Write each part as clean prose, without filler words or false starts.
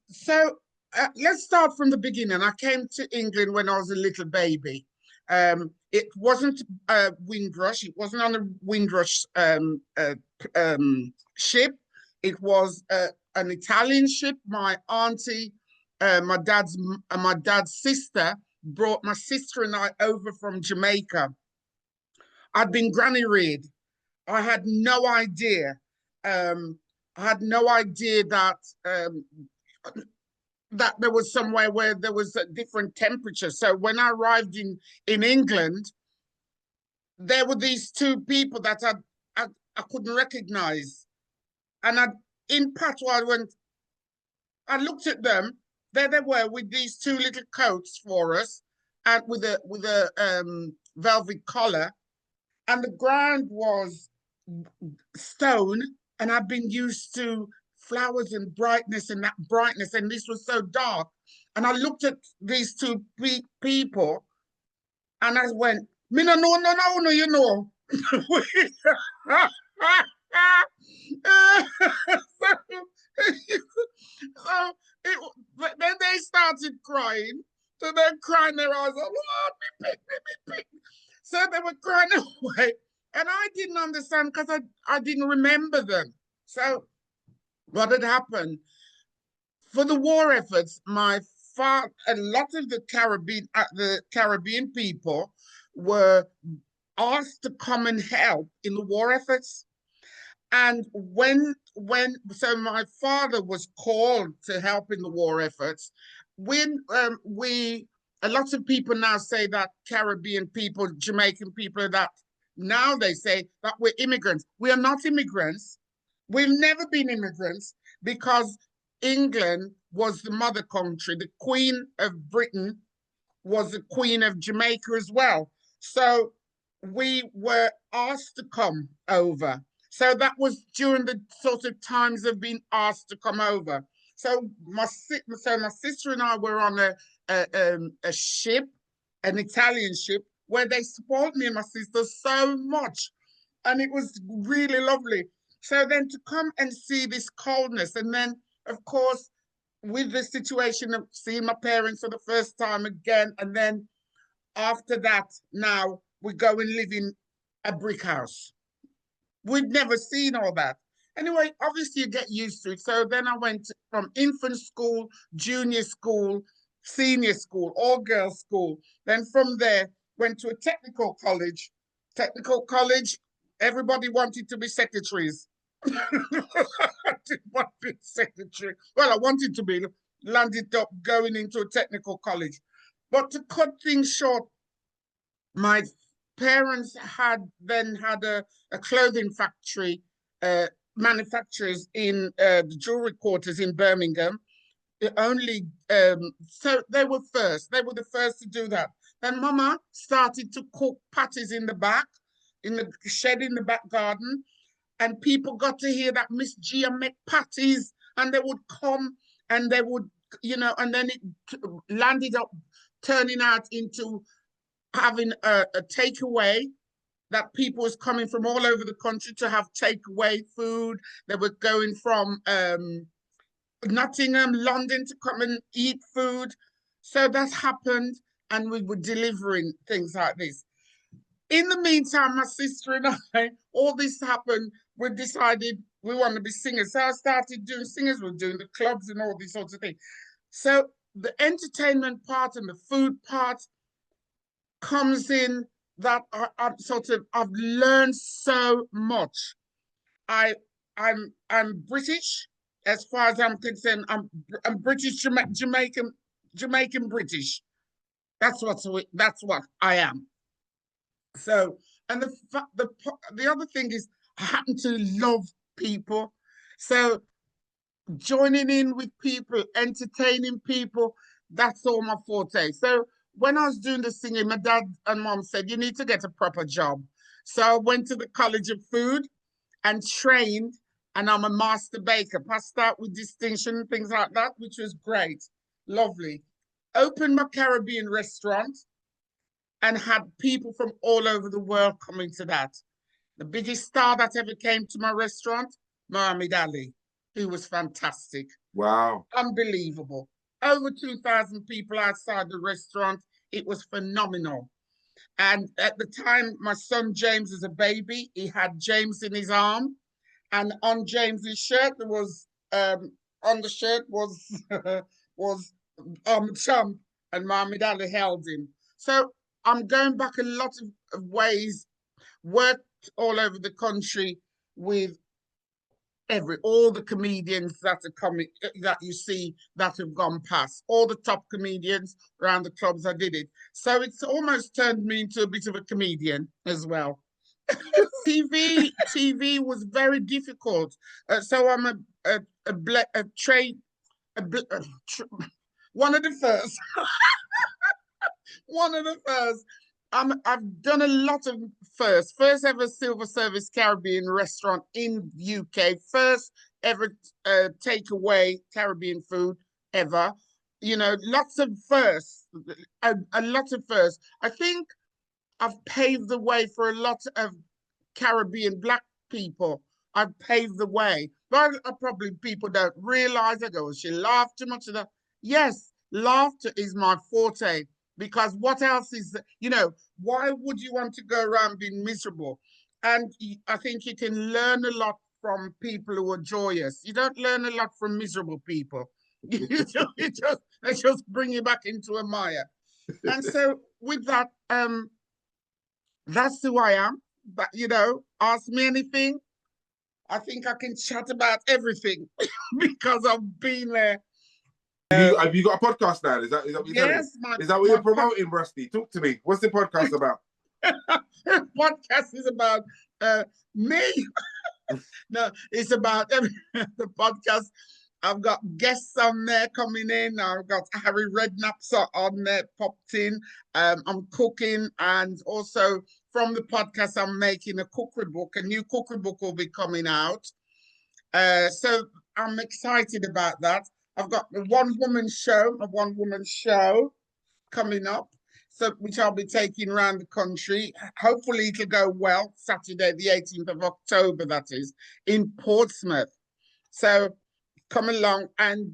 So let's start from the beginning. I came to England when I was a little baby. It wasn't a Windrush. It wasn't on a Windrush ship. It was an Italian ship. My auntie, my dad's sister brought my sister and I over from Jamaica. I'd been granny reared. I had no idea. I had no idea that there was somewhere where there was a different temperature. So when I arrived in England, there were these two people that I couldn't recognize, and in patois I looked at them. There they were with these two little coats for us, and with a velvet collar, and the ground was stone, and I've been used to flowers and brightness and that brightness, and this was so dark. And I looked at these two people, and I went, "Me no, no, no, no, no, you know." so it, then they started crying. So they're crying their eyes out, "Lord, me pick, me pick." So they were crying away. And I didn't understand because I didn't remember them. So what had happened for the war efforts, a lot of the Caribbean people were asked to come and help in the war efforts. And so my father was called to help in the war efforts. When a lot of people now say that Caribbean people, Jamaican people, that now they say that we're immigrants. We are not immigrants. We've never been immigrants because England was the mother country. The Queen of Britain was the Queen of Jamaica as well. So we were asked to come over. So that was during the sort of times of being asked to come over. So my sister and I were on a ship, an Italian ship, where they spoiled me and my sister so much. And it was really lovely. So then to come and see this coldness, and then, of course, with the situation of seeing my parents for the first time again, and then after that, now we go and live in a brick house. We'd never seen all that. Anyway, obviously you get used to it. So then I went from infant school, junior school, senior school, all girls school. Then from there, went to a technical college. Technical college, everybody wanted to be secretaries. I didn't want to be secretary. Well, I wanted to be, landed up going into a technical college. But to cut things short, my parents had then had a clothing factory, manufacturers in the jewelry quarters in Birmingham. So they were first. They were the first to do that. Then Mama started to cook patties in the back, in the shed in the back garden, and people got to hear that Miss Gia make patties, and they would come and they would, and then it landed up turning out into having a takeaway, that people was coming from all over the country to have takeaway food. They were going from Nottingham, London to come and eat food. So that happened, and we were delivering things like this. In the meantime, my sister and I, all this happened, we decided we want to be singers. So I started doing singers, we were doing the clubs and all these sorts of things. So the entertainment part and the food part comes in, that I've learned so much. I'm British as far as I'm concerned. I'm British, Jamaican British. That's what I am. So, and the other thing is, I happen to love people. So joining in with people, entertaining people, that's all my forte. So when I was doing the singing, my dad and mom said, you need to get a proper job. So I went to the College of Food and trained, and I'm a master baker, passed out with distinction, things like that, which was great, lovely. Opened my Caribbean restaurant and had people from all over the world coming to that. The biggest star that ever came to my restaurant, Muhammad Ali. It was fantastic. Wow. Unbelievable. Over 2,000 people outside the restaurant. It was phenomenal. And at the time, my son James is a baby. He had James in his arm, and on James's shirt there was on the shirt was was Trump, and Muhammad Ali held him. So I'm going back a lot of ways. Worked all over the country with all the comedians that are coming that you see that have gone past, all the top comedians around the clubs. I did it, so it's almost turned me into a bit of a comedian as well. TV was very difficult, so I'm a trade a, one of the first one of the first. I've done a lot of first ever silver service Caribbean restaurant in UK, first ever takeaway Caribbean food ever. You know, lots of firsts, a lot of firsts. I think I've paved the way for a lot of Caribbean black people. I've paved the way, but probably people don't realize. I go, she laughed too much of that. Yes, laughter is my forte, because what else is, why would you want to go around being miserable? And I think you can learn a lot from people who are joyous. You don't learn a lot from miserable people. They just bring you back into a mire. And so with that, that's who I am. But ask me anything. I think I can chat about everything because I've been there. Have you got a podcast now? Is that what you're telling me? Is that what you're promoting, Rustie? Talk to me. What's the podcast about? Podcast is about me. No, it's about the podcast. I've got guests on there coming in. I've got Harry Redknapp's on there popped in. I'm cooking, and also from the podcast, I'm making a cookery book. A new cookery book will be coming out. So I'm excited about that. I've got a one-woman show coming up, so which I'll be taking around the country. Hopefully it'll go well. Saturday, the 18th of October, that is, in Portsmouth. So come along, and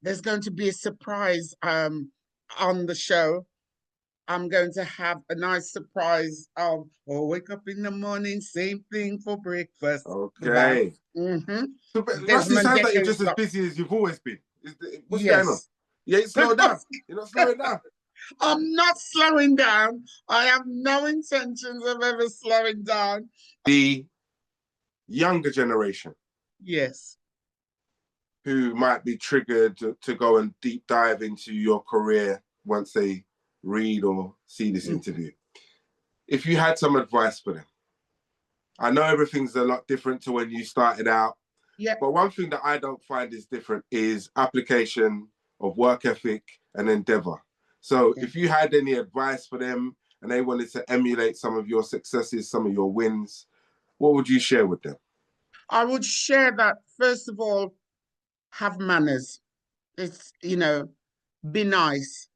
there's going to be a surprise on the show. I'm going to have a nice surprise of, wake up in the morning, same thing for breakfast. Okay. Mm-hmm. So, Rustie, sounds like you're just as busy as you've always been. What's going on? You ain't slowing down. You're not slowing down. I'm not slowing down. I have no intentions of ever slowing down. The younger generation. Yes. Who might be triggered to go and deep dive into your career once they read or see this interview. If you had some advice for them, I know everything's a lot different to when you started out. Yeah. But one thing that I don't find is different is application of work ethic and endeavor. So if you had any advice for them and they wanted to emulate some of your successes, some of your wins, what would you share with them? I would share that, first of all, have manners. It's, be nice.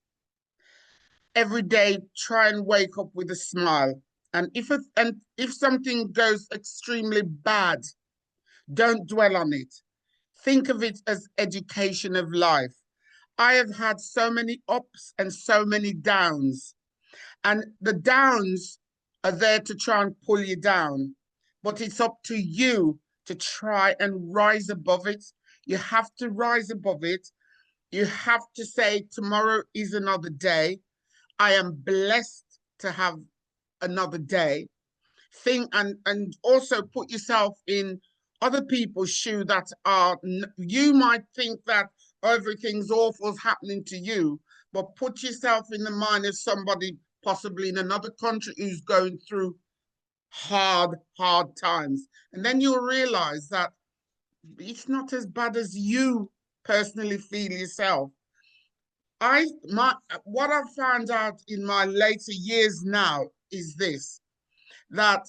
Every day, try and wake up with a smile. And if something goes extremely bad, don't dwell on it. Think of it as education of life. I have had so many ups and so many downs. And the downs are there to try and pull you down. But it's up to you to try and rise above it. You have to rise above it. You have to say, tomorrow is another day. I am blessed to have another day. Think and also put yourself in other people's shoes that you might think that everything's awful happening to you, but put yourself in the mind of somebody possibly in another country who's going through hard times. And then you'll realize that it's not as bad as you personally feel yourself. What I found out in my later years now is this, that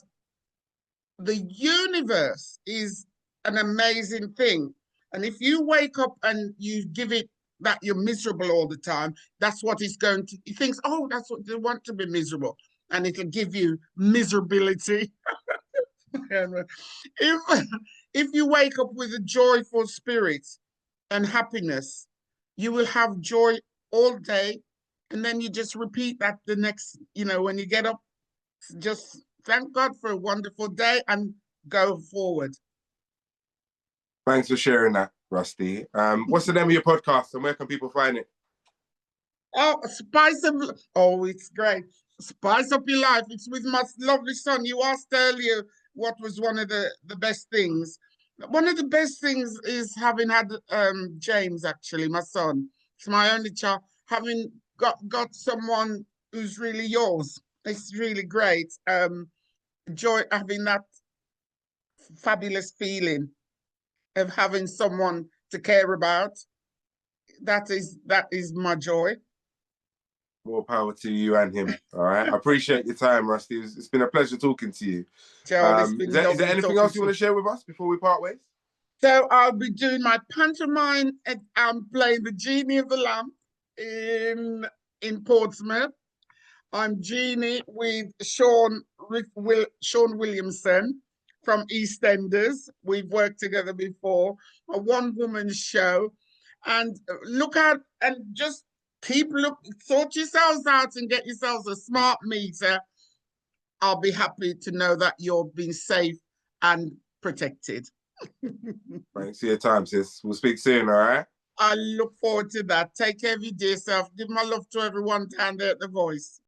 the universe is an amazing thing. And if you wake up and you give it that you're miserable all the time, that's what it's going to, he thinks, oh, that's what they want, to be miserable. And it'll give you miserability. if you wake up with a joyful spirit and happiness, you will have joy all day. And then you just repeat that the next, when you get up, just thank God for a wonderful day and go forward. Thanks for sharing that, Rustie. What's the name of your podcast and where can people find it? Oh, it's great. Spice Up Your Life. It's with my lovely son. You asked earlier what was one of the best things. One of the best things is having had James, actually, my son. It's my only child. Having got someone who's really yours. It's really great. Joy having that fabulous feeling of having someone to care about. That is my joy. More power to you and him. All right. I appreciate your time, Rustie. It's been a pleasure talking to you. Joel, it's been Is there lovely anything else you want to share with us before we part ways? So I'll be doing my pantomime and I'm playing the Genie of the Lamp in Portsmouth. I'm Jeannie with Sean Williamson from EastEnders. We've worked together before, a one-woman show. And look out and just sort yourselves out and get yourselves a smart meter. I'll be happy to know that you're being safe and protected. Thanks for your time, sis. We'll speak soon, all right? I look forward to that. Take care of your dear self. Give my love to everyone down there at The Voice.